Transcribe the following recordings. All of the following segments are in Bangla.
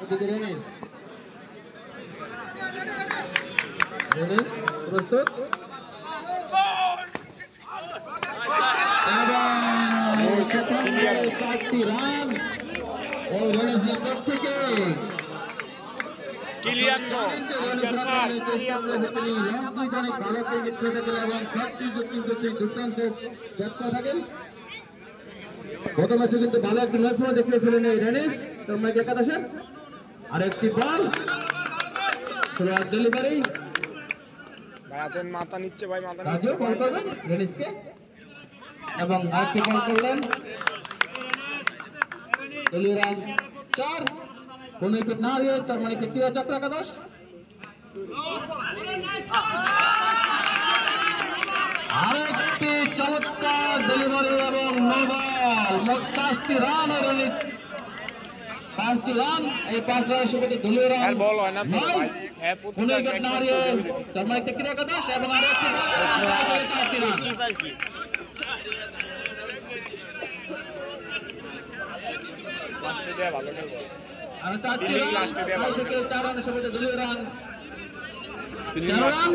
ওদিকে রেনিস প্রস্তুত এবং সেখানে 4টি রান ওই রেনিসের পক্ষ থেকে চেষ্টা করেছে তিনি লং পিচ অনেক ভালো ক্রিকেট খেলে থাকেন এবং শর্ট পিচও কিন্তু তিনি দুর্দান্ত ব্যর্থ থাকেন। গত ম্যাচে কিন্তু ভালো একটি লক্ষ্য দেখিয়েছিলেন এই রেনিস টর্নামেন্ট একাদশের। আরেকটি বল স্লোয়ার ডেলিভারি মাথা নিচ্ছে ভাই, মাথা রাজু বল করবেন রেনিসকে এবং আরেকটি বল করলেন দলীয় রান 4 কোন উইকেট না হারিয়ে তার মানে তৃতীয় চক্র একাদশ। আরেকটি চমৎকার ডেলিভারি এবং নো বল মোট 5টি রান রেনিস 5টি রান এই 5 রানের সুবিধা দলীয় রান বল হয় না তো ভাই কোন উইকেট না হারিয়ে তার মানে তৃতীয় একাদশ এবং আরেকটি বল 4টি রান লাস্টে দেয়া ভালো খেলবো আর 4টি রান থেকে 4 রানের সুবিধা দলীয় রান 4 রান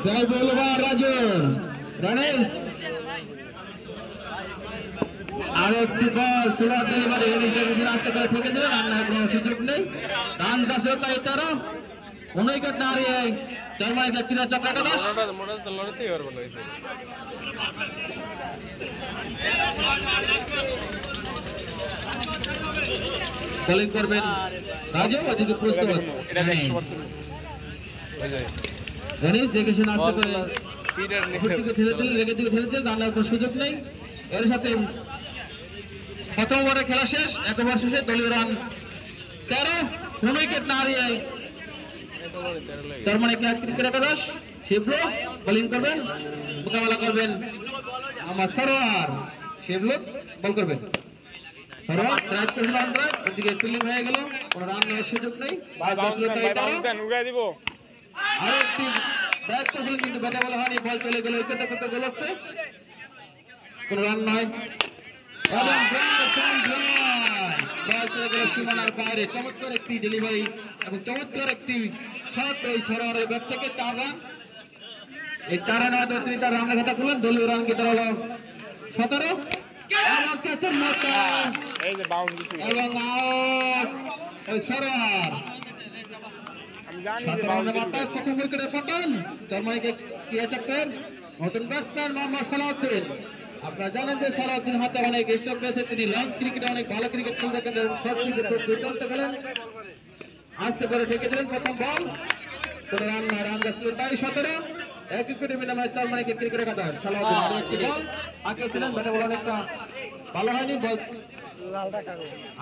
জয় বলবার রাজু রেনিস আরেকটি বল স্লোয়ার ডেলিভারি রেনিস দেখেছেন আস্তে করে ঠেকে দিলেন রান্নার কোনো সুযোগ নেই রান আছে তাই 13 কোন উইকেট না হারিয়ে তার মানে তৃতীয় চক্র একাদশ বোলিং করবেন রাজু ওদিকে প্রস্তুত রেনিস দেখেছেন আস্তে করে ঠেলে দিলেন রেগের দিকে ঠেলে দিলেন রান্নার কোনো সুযোগ নেই। এর সাথে প্রথম ওভারে খেলা শেষ এক ওভার শেষে দলীয় রান 13 কোন উইকেট না হারিয়ে তার মানে ক্রিকেট একাদশ শিবলু বোলিং করবেন মোকাবেলা করবেন আমার সরোয়ার শিবলু বল করবেন সরোয়ার রাইট করবেন রান ওদিকে ফিল্ডিং হয়ে গেল কোনো রান নেওয়ার সুযোগ নেই আরেকটি ব্যাট করছিলেন কিন্তু ব্যাটে বলা হয়নি বল চলে গেল উইকেটে করতে গোল হচ্ছে কোনো রান নয় এবং বল চলে গেল সীমানার বাইরে চমৎকার একটি ডেলিভারি এবং চমৎকার একটি শট ওই সরোয়ারের ব্যাট থেকে 4 রান এই 4 রানে হয়তো তিনি তার রানের খাতা খুললেন দলীয় রান কি দাঁড়ালো 17 এবং ক্যাচের মতো এবং আউট ওই সরোয়ার প্রথম উইকেটের পতন জার্মানিকে ক্রিয়া চক্রের নতুন ব্যাটসম্যান মোহাম্মদ সালাউদ্দিন। আপনারা জানেন যে সালাউদ্দিন হাতে অনেক স্ট্রোক রয়েছে তিনি লং ক্রিকেটে অনেক ভালো ক্রিকেট খেলতে থাকেন এবং শর্ট ক্রিকেট দুর্দান্ত খেলেন। আস্তে করে ঠেকে দিলেন প্রথম বল কোন রান না রান যাচ্ছিল তাই 17 এক উইকেটে বিনিময়ে জার্মানিকে ক্রিকেট একাদশ সালাউদ্দিন আরো একটি বল আগে ছিলেন ব্যাটে বল অনেকটা ভালো হয়নি বল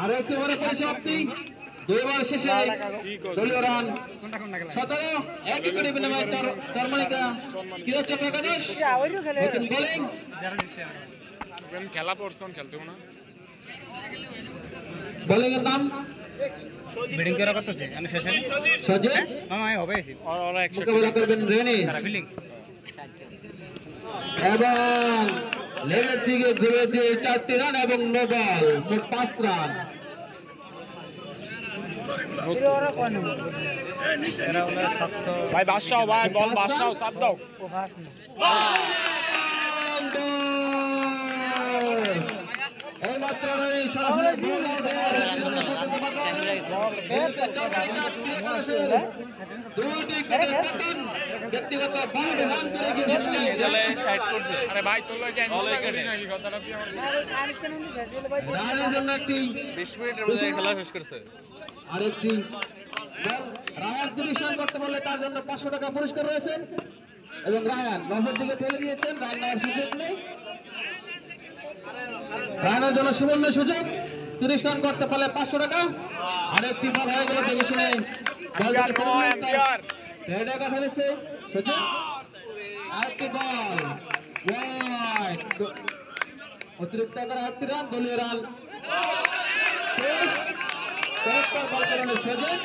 আরো একটি বলে পরিসমাপ্তি 2 ওভার শেষে দলীয় রান 17 এক উইকেটে বিনিময়ে জার্মানিকে ক্রিকেট চক্র একাদশ নতুন বোলিং খেলা পড়ছন খেলতে না বোলিং এর নাম বিডিং করা করতেছে আমি শেষে সজে মামা হবে এসে ওরা একসাথে মোকাবেলা করবেন রেনিস ফিল্ডিং এবং লেগের দিকে ঘুরে দিয়ে 4টি রান এবং নো বল মোট 5 রান ভাই বাদশাহ ভাই বল বাদশাহ সাপ দাও এই মাত্র সরাসরি ব্যক্তিগত 12 রান করে আরে ভাই তোর লাগে আমি কথাটা কি আমার রানের জন্য একটি 20 মিনিটের মধ্যে খেলা শেষ করছে আরেকটি রায়ান ডিরেকশন করতে পারলে তার জন্য 500 টাকা পুরস্কার রয়েছে এবং রায়ান নফের দিকে ঠেলে দিয়েছেন রান নেওয়ার সুযোগ নেই রানের জন্য সুবর্ণ সুযোগ 30 রান করতে পারলে 500 টাকা আরেকটি বল হয়ে গেল দেখে শুনে বল রেডে কথা ফেলেছে সচিন আরেকটি বল ওয়াইড অতিরিক্ত করে আরেকটি রান দলীয় রান চমৎকার বল করেন সচিন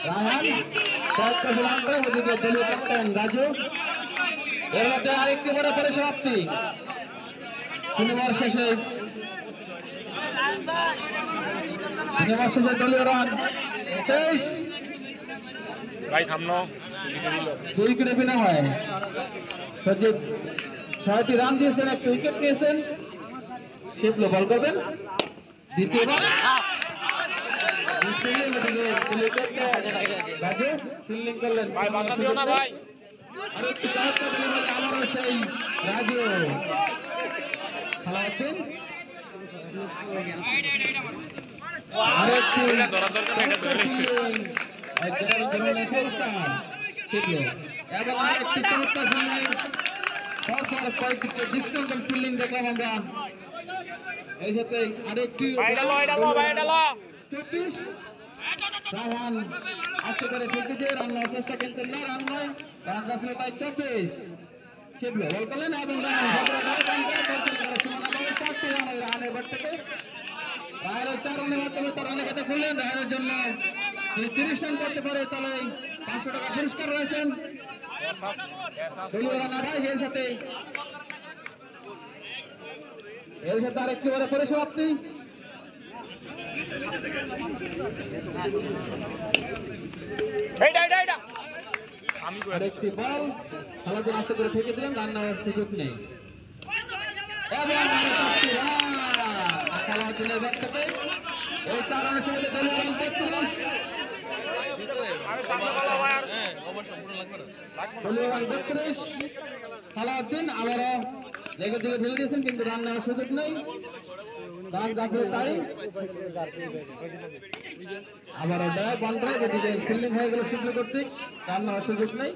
রায়ান শট করে রান করে ওদিকে দলীয় ক্যাপ্টেন রাজু এর মধ্যে আরেকটি বড় পরিসমাপ্তি 3 ওভার শেষে ইনিংস শেষে দলীয় রান 23। ভাই থামনো 2 উইকেটে বিনিময়ে সজীব 6টি রান দিয়েছেন, 1 উইকেট নিয়েছেন। শিবলু বল করবেন দ্বিতীয়বার। রাজু ফিল্ডিং করলেন, ভাই বাসা দিও না ভাই। আরেকটি চমৎকার ডেলিভারি আবারও সেই রাজু। সালাউদ্দিন আরেকটি ধরার দরকার নেই, এটা ধরে লেগেছে। এবং আরেকটি চমৎকার ফিল্ডিং, পরপর কয়েকটি দৃষ্টান্তর ফিল্ডিং দেখলাম আমরা। এই সাথে আরেকটি ভাই এটা লো, এটা লো, ভাই এটা লো। 24। রাহান আস্তে করে ফেলতে দিয়ে রান নেওয়ার চেষ্টা, কিন্তু না, রান নয়, রান আসলে তাই 24। শিবলু বল করলেন এবং রানের বার থেকে রানের 4 রানের মাধ্যমে তার রানের খাতা খুললেন। রানের জন্য 30 রান করতে পারে তাহলে 500 টাকা পুরস্কার রয়েছেন। দলীয় রান আদায়। এর সাথে আরেকটি বড় পরিসমাপ্তি। এইটা আমি কই আরেকটি বল সালাউদ্দিন আস্তে করে ঠেকে দিলেন, রান নেওয়ার সুযোগ নেই। এবং আরেকটি রান সালাউদ্দিনের ব্যাট থেকে। এই 4 রানের সুবিধা দলীয় রান 33। আমি সামনে বলো ভাই আর দলীয় রান 32। সালাউদ্দিন আবারও লেগের দিকে ঠেলে দিয়েছেন, কিন্তু রান নেওয়ার সুযোগ নেই। রান যাচ্ছে তাই। আবারও ড্রাইভ, ওয়ান ড্রাইভ, এদিকে ফিল্ডিং হয়ে গেল শিবলু কর্তৃক, রান নেওয়ার সুযোগ নেই।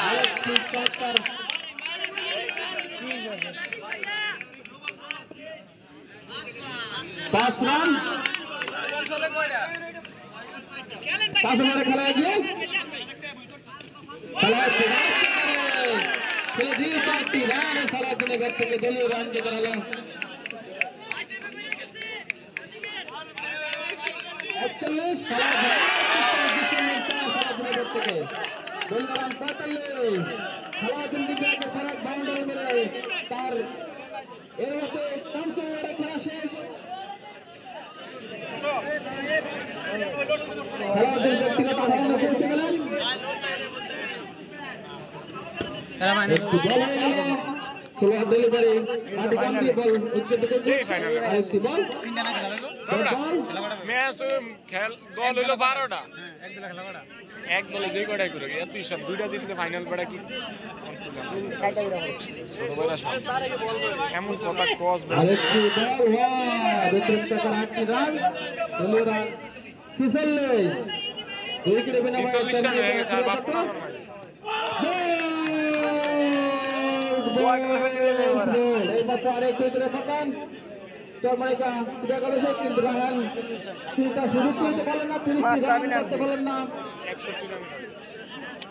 আরেকটি চমৎকার 5 রান 5 ওভারে খেলা গিয়ে সালাউদ্দিন আস্তে করে খেলে দিয়ে 4টি রান সালাউদ্দিনের ব্যাট থেকে দলীয় রানকে দাঁড়ালো 41। সালাউদ্দিনের ব্যাট থেকে দলীয় রান 45। সালাউদ্দিন বিদ্যাকে ফরাক বাউন্ডারি মেরে তার এর মধ্যে 5 ওভারে খেলা শেষ। সালাউদ্দিন ব্যক্তিগত রানে পৌঁছে গেলেন। একটু বল হয়ে গেল, স্লো ডেলিভারি, মাটি কাম দিয়ে বল উইকেট থেকে আরেকটি বল। ম্যাচ খেল দল হইলো 12টা, এক দলে যে কয়টাই করে এত হিসাব 2টা জিতলে ফাইনাল পড়া কি ছোটবেলা এমন কথা কস আরেকটি বল, ব্যতিরিক্ত করে 8টি রান, দলীয় রান 46। উইকেটে বিনিময়ে 46 রান হয়ে গেছে আর বাপ এই মাত্র আরেকটি উইকেটে পতন। চরমাইকা ক্রীড়া করেছে, কিন্তু রাহান সুবিধা সুযোগ করতে পারলেন না, 30 রান করতে পারলেন না। 61 রান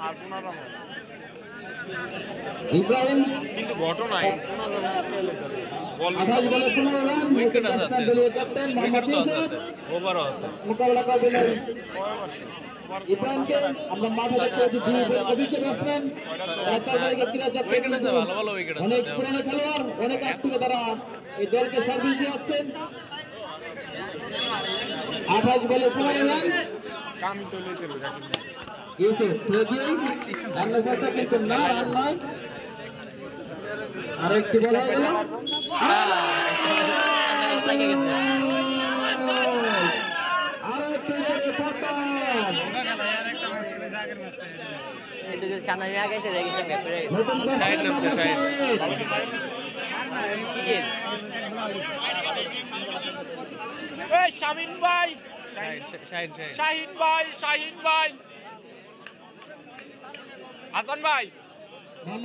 আর 15 রান ইব্রাহিম কিন্তু ঘটনাই 15 রান পেলে চলে বল 28 বলে 15 রান। পাকিস্তান দলীয় ক্যাপ্টেন মোহাম্মদ ইউসুফ ওভারও আছে মোকাবেলা করবেন কয় ইব্রাহিমকে। আমরা মাঠে দেখতে পাচ্ছি দুই অভিষেক ব্যাটসম্যান, তারা চরমাইকা ক্রীড়া চক্রে কিন্তু ভালো উইকেট আছে অনেক পুরনো খেলোয়াড়, অনেক আগ থেকে তারা এই দলকে সার্ভিস দিয়ে যাচ্ছেন। 28 বলে 15 রান। কামি তো লইতে রাখি ইউসুফ প্লে দিয়েই রানের চেষ্টা, কিন্তু না, রান নয়। আরেকটি বল হয়ে গেল, আরেকটি করে পতন। সামনে নিয়ে গেছে দেখি সঙ্গে নতুন সাইড নামছে, সাইড। এই শামিম ভাই শাহিন ভাই হাসান ভাই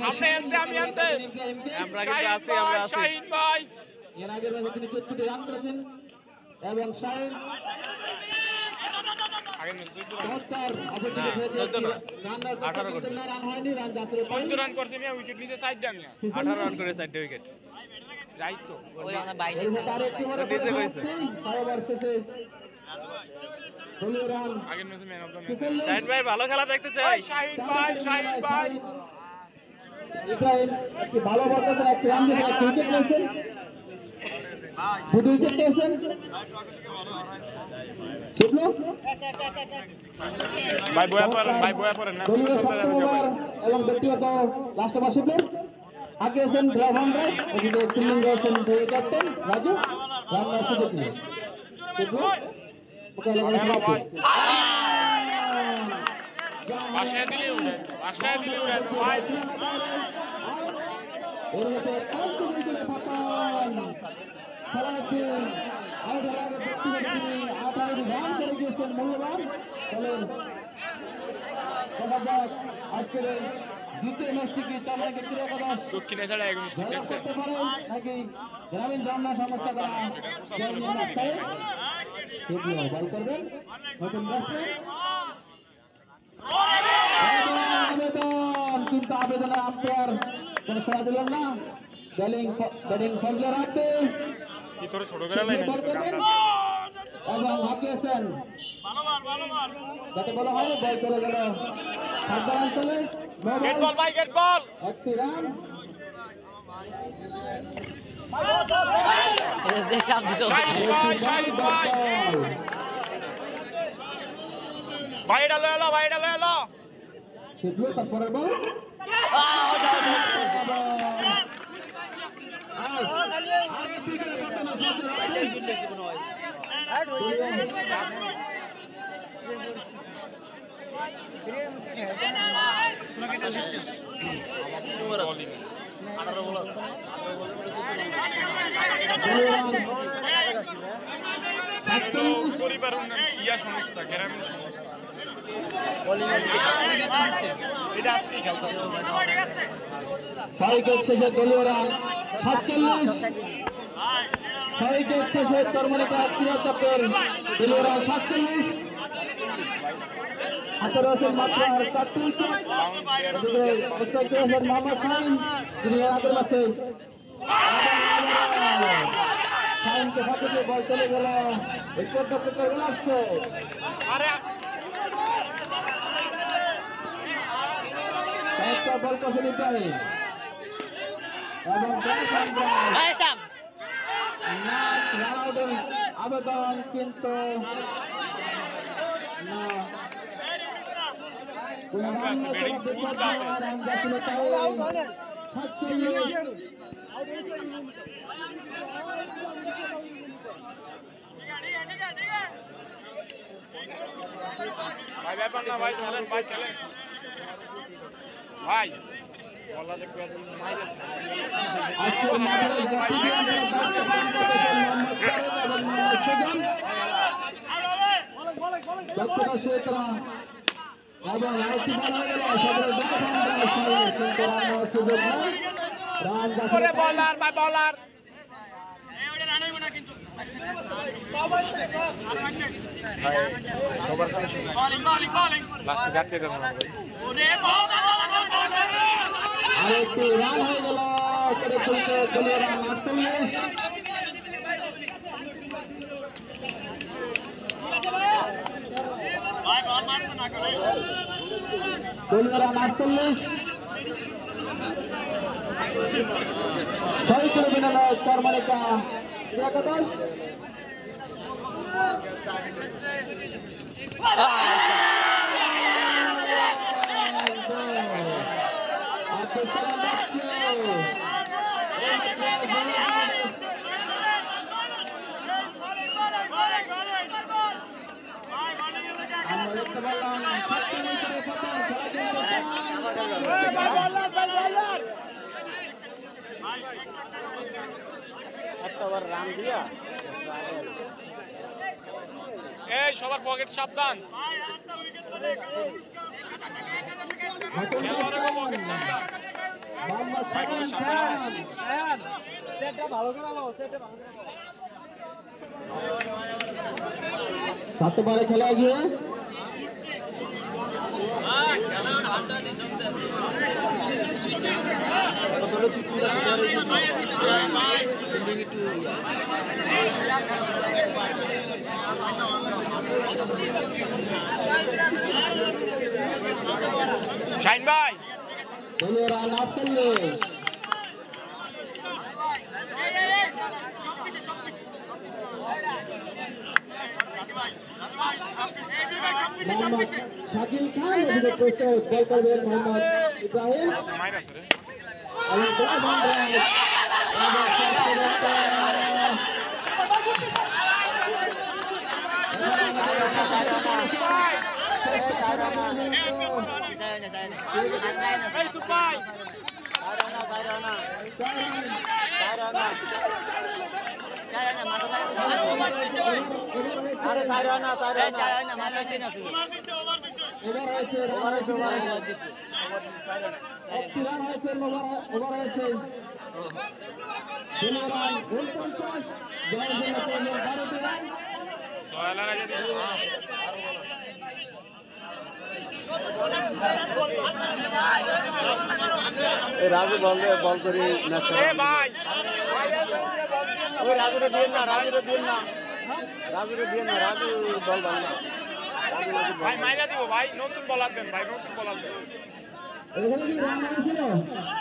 আপনি এনতে আমি এনতে আমরা কিন্তু আছি, আমরা আছি। শাহিন ভাই এর আগের ম্যাচে তিনি 14টি রান করেছেন এবং শাহিন আগের ম্যাচ 14 চমৎকার অপরদিকে ছেড়ে 14 না, রান নেওয়ার চেষ্টা, 18 কিন্তু না, রান হয়নি। রান যাচ্ছে তাই। 14 রান করছে মিয়া উইকেট নিচে সাইড ডান মিয়া 18 রান করে 4টে উইকেট। যাই তো ওই আমরা বাইরে এর সাথে আরেকটি বড় নিচে কইছে। ওভার শেষে দলীয় রান আগের ম্যাচে man of the match 46। Shaheen ভাই ভালো খেলা দেখতে চাই। শাহিন ভাই ইব্রাহিম একটি ভালো বল করেছেন, একটি রান দিয়েছেন, একটি উইকেট নিয়েছেন। দুটো উইকেট পেয়েছেন শিবলু ভাই বয়া পড়েন না দলীয় সপ্তম ওভার এবং ব্যক্তিগত লাস্ট ওভার শিবলু আগে আছেন রাভান রায় এদিকে ফিল্ডিং করেছেন ক্যাপ্টেন রাজু রান্নার সুযোগ নেই শিবলু ওকে হ্যালো ভাই বাসায় দিলে উড়ে ভাই এর মধ্যে পঞ্চম উইকেটে পতন সালাউদ্দিন আউটের আগে ব্যক্তিগত তিনি 18 রান করে গিয়েছেন মূল্যবান চলেন দেখা যাক আজকের এই দ্বিতীয় ম্যাচটি কি তামাকে ক্রীড়াকাশ দক্ষিণে ছাড়া এগুলো জয় দেখছেন করতে পারে নাকি গ্রামীণ ঝর্ণা সংস্থা করা সেটিও বল করবেন নতুন ব্যাটসম্যান আবেদন কিন্তু আবেদনে আম্পায়ার কোনো সাড়া দিলেন না ব্যাটিং ফজলে রাখবে কি তোরে ছোট করে লাইন এবং হাঁকিয়েছেন যাতে বলা হয় বল চলে গেল খাদ্য অঞ্চলে গেট বল ভাই গেট বল একটি রান চাপ দিত শাহিন ভাই ভাই এটা লয়ে এলো শিখলো তারপরের বল পরিবার উন্নয়ন ইয়া সংস্থা গ্রামীণ সংস্থা এটা আজকে খেলতেছে 6 উইকেট শেষে দলীয় রান 47 6 উইকেট শেষে তরমনিকা ক্রীড়া চক্রের দলীয় রান 47 হাতে রয়েছেন মাত্র আর 4টি উইকেট এদিকে রয়েছেন মোহাম্মদ শাহিন তিনি আগের ম্যাচে শাহিনকে ফাঁকি দিয়ে বল চলে গেল উইকেট দক্ষিণে চলে আসছে আরে একটা বল কাছে নিতে হবে এবং আবেদন কিন্তু না ভাই ব্যাপার না ভাই খেলেন ভাই বলা দেখবে মাইরে আজকের দক্ষতা সূত্রা এবং আরেকটি বল হয়ে গেল সুযোগ নেই রান করে বলার ভাই বলার সবার লাস্টে ব্যাট পেয়ে যাবো আরেকটি রান হয়ে গেল করে তুলতে দলীয় রান 48 দলীয় রান 48 6 করে বিনালয় তরমনিকা একাদশ আব্দুল সালাম বাচ্চু আমরা দেখতে পেলাম 7টি উইকেটে পতন এই সবার পকেট সাবধান খেলোয়াড়ের পকেট সাবধান মোহাম্মদ শাহিন খান সাতবারে খেলা গিয়ে শাহিন ভাই দলীয় রান 48 মোহাম্মদ শাকিল খান অভিযোগ প্রস্তুত বল করবেন মোহাম্মদ ইব্রাহিম মাইনাস রে এবং ওভার হয়েছে ওভার হয়েছে ওভার হয়েছে 49 জয়ের জন্য প্রয়োজন 12টি রান সোহেলার আগে দিল রাজু বল করি ম্যাচটা এ ভাই ওই রাজুরে দিয়ে না রাজু বল ভালো না ভাই মাইরা দিব ভাই নতুন বলার দেন ভাই নতুন বলার দেন এখানে কি রান হয়েছিল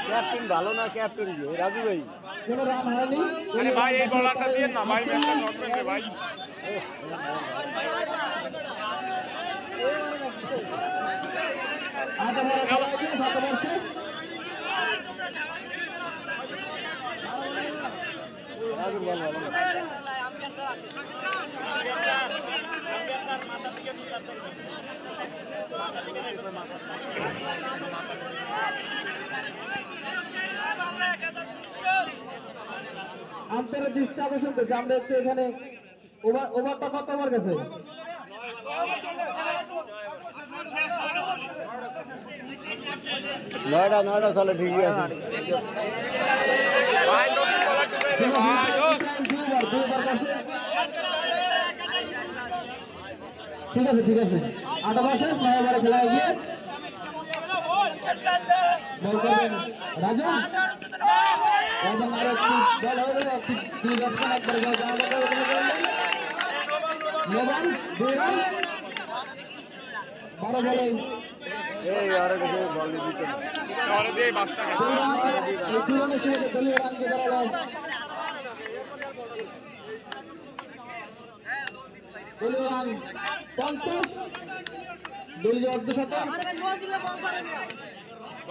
ক্যাপ্টেন ভালো না ক্যাপ্টেন কি রাজু ভাই কোনো রান হয়নি আরে ভাই এই বলারটা দিন না ভাই ম্যাচটা ধরবেন রে ভাই আধা বড় খেলা হয়েছে 7 ওভার শেষ রাজুর বল ভালো না আম্পায়ারের দৃষ্টি আকর্ষণ করছে আমরা একটু এখানে ওভারটা কত ওভার গেছে নয়টা চলে ঠিকই আছে ভাই নতুন বলার দেন ভাই ও দুবার গেছে ঠিক আছে 8 ওভার শেষ 9 ওভারে খেলা এগিয়ে বল করবেন রাজু এবং আরো একটি বল হয়ে গেল দুই ব্যাটসম্যান একবার নোবান 2 রান 12 বলে এই আর কিছু বল দিতে না ধরে দিয়ে বাসটা গেছে এই তুলনার সঙ্গে দলীয় রানকে দাঁড়ালো দলীয় রান 50 দলীয় অর্ধশতক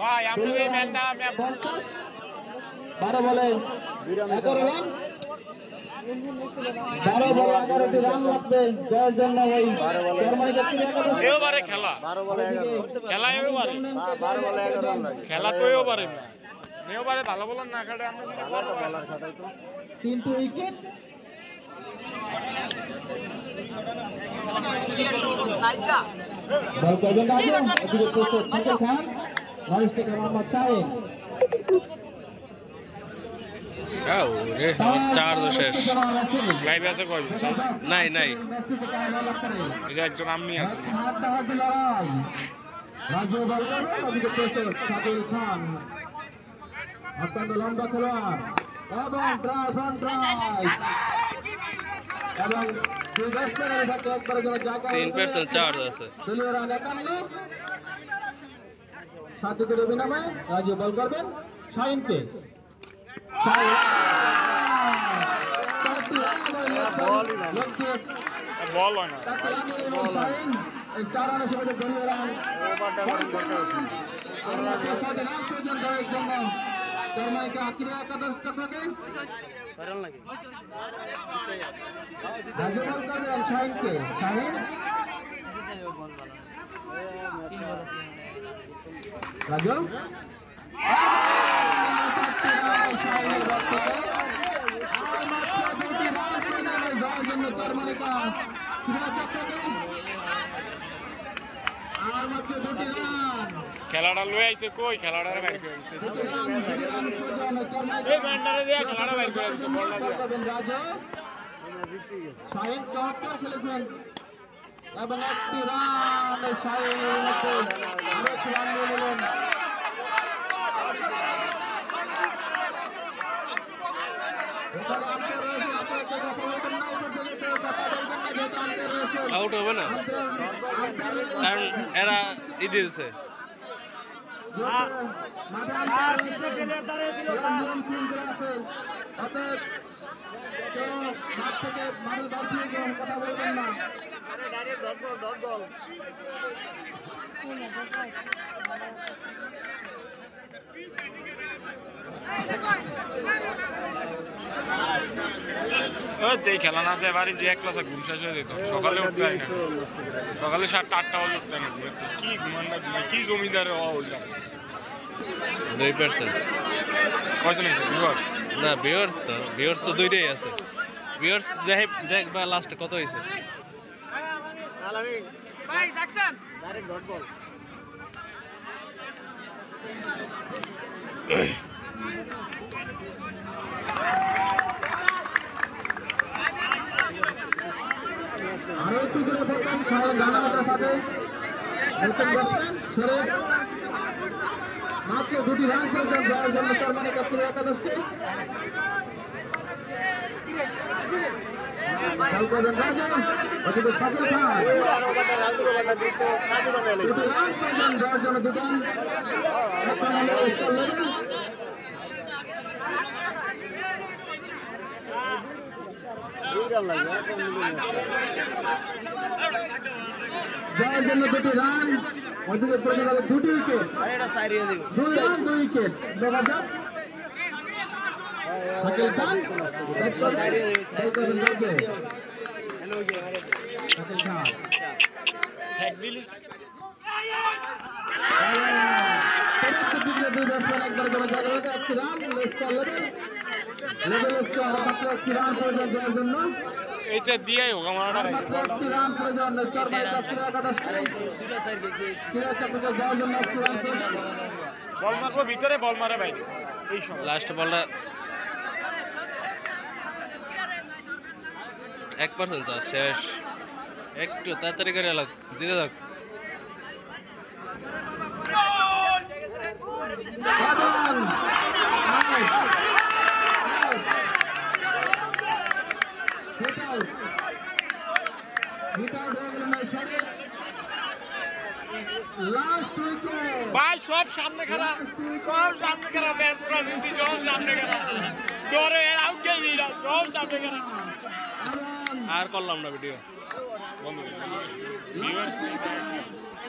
ভাই আপনি এই ম্যাচটা আমি 50 12 বলে 11 রান 12 বলে 11টি রান লাগবে জয়ের জন্য ওই জার্মানিকে 3 এবারে খেলা 12 বলে 11 খেলা এবারে 12 বলে 11 রান লাগে খেলা তো এবারে না এবারে ভালো বলার না খেলে আমরা যদি বল বলার খাতাই তো 3টি উইকেট বল করবেন রাজু এদিকে প্রস্তুত শাকিল খান নরিশ থেকে মোহাম্মদ শাহিন ওরে 4 তো শেষ লাইভে আছে কই নাই ম্যাচটিতে কায়দা লাভ করে এই যে একজন আমনি আছে হাড্ডাহাড্ডি লড়াই রাজু বল করবেন ওদিকে প্রস্তুত শাকিল খান অত্যন্ত লম্বা খেলোয়াড় এবং ড্রাইভ অন ড্রাইভ এবং দুই ব্যাটসম্যানের সাথে একবারের জন্য জায়গা 3% চার্জ আছে দলীয় রান 51 7 উইকেটের বিনিময়ে রাজু বল করবেন শাহিনকে শাহিন চারটি রান লেগ দিয়ে বল হয় না চারটি রান নিলেন শাহিন এই 4 রানের সময় দলীয় রান আর মাত্র 7 রান প্রয়োজন জয়ের জন্য জার্মানিকে আখিরি একাদশ চক্রকে রাজু বল করবেন শাহিনকে শাহিন রাজু শাহিনের বল থেকে আর মাত্র 2টি রান প্রয়োজন জয়ের জন্য জার্মানিকা ক্রীড়া চক্রকে আর মাত্র 2টি রান খেলাটা লয়ে আইছে কই খেলাটারে বাইর করে দিছে 2টি রান প্রয়োজন জার্মানিকা এই ব্যান্ডারে দিয়া খেলাটা বাইর করে দিছে বলটা দিয়া রাজু শাহিন চমৎকার খেলেছেন এবং একটি রান শাহিনের মধ্যে আরো একটি রান নিয়ে নিলেন এখানে আম্পায়ার রয়েছেন আপনাকে কথা বলবেন না উপর থেকে কথা বলবেন না যেহেতু আম্পায়ার রয়েছেন আউট হবে না আম্পায়ার কারণ এরা দিয়েছে মাঠে আম্পায়ার রয়েছেন নিয়ম শৃঙ্খলা আছে অতএব মাঠ থেকে মানুষ বাড়ছিয়ে কথা বলবেন না। এই খেলা না আছে এবারে যে এক ক্লাসে ঘুম শেষ হয়ে যেত সকালে উঠতে হয় না সকালে 7টা 8টা বাজে উঠতে না কি ঘুমান না ঘুমান কি জমিদার হওয়া হইলাম 2%। কয়জন আছে ভিউয়ার্স না ভিউয়ার্স তো দুইটাই আছে। ভিউয়ার্স দেখবা লাস্টে কত হয়েছে। ডাইরেক্ট ডট বল আরো একটু করে বলবেন সাহেব গানা ওটার সাথে নতুন ব্যাটসম্যান শরীফ মাত্র 2টি রান করেছেন যাওয়ার জন্য চরমানি কাপুর একাদশকে খেল করবেন রাজা ওদিকে শাকিল খান আরো ওভারটা রাজুর ওভারটা দিতে কাজে বানাইলে 2টি রান করেছেন যাওয়ার জন্য 2 রান একটা হলো স্কোর লেভেল যাওয়ার জন্য 2টি রান ওদিকে প্রয়োজন হবে 2টি উইকেট 2 রান 2 উইকেট দেখা যাক শাকিল খান ব্যাট করবেন রাজা শাকিল খান হ্যাক দিলি একবার করে জায়গাটা একটি রান স্কোর লেভেল স্কোর মাত্র একটি রান প্রয়োজন যাওয়ার জন্য এইটা দিয়াই হোক আমার মাত্র একটি রান প্রয়োজন চরমানি কাপুর একাদশকে ক্রীড়া চক্রকে যাওয়ার জন্য একটি রান প্রয়োজন বল মারবো ভিতরে বল মারে বাইরে এই সময় লাস্ট বলটা 1% চাষ শেষ। একটু তাড়াতাড়ি করে এলাক জিতে যাক। রান লাস্ট উইকেট ভাই সব সামনে খেলা সব সামনে খেলা ম্যাচ রাজনীতি সব সামনে খেলা ডরে আউট গেই দিরা সব সামনে খেলা আর করলাম না ভিডিও বন্ধ ভিউয়ার্স